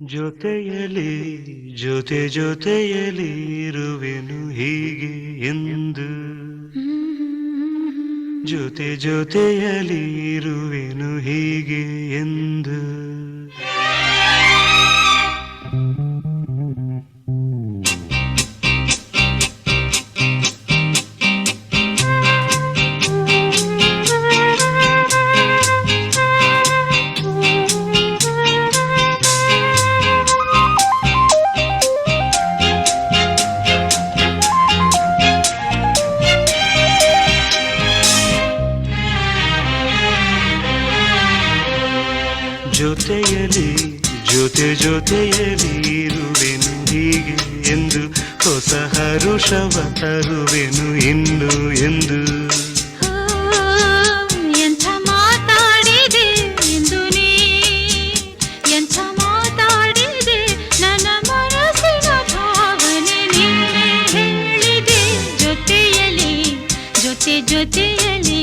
ಜೊತೆಯಲಿ ಜೊತೆಯಲಿ ಇರುವೆನು ಹೀಗೆ ಎಂದು ಜೊತೆಯಲಿ ಇರುವೆನು ಹೀಗೆ ಎಂದು ಜೊತೆಯಲಿ ಜೊತೆಯಲಿ ಇರುವೆನು ಹೀಗೆ ಎಂದು ಹೊಸ ಹರುಷವ ತರುವೆನು ಇನ್ನು ಎಂದು ಎಂಥ ಮಾತಾಡಿದೆ ಎಂದು ನೀ ಎಂಥ ಮಾತಾಡಿದೆ ನನ್ನ ಮನಸ್ಸಿನ ಭಾವನೆ ನೀನೇ ಹೇಳಿದೆ ಜೊತೆಯಲಿ ಜೊತೆಯಲಿ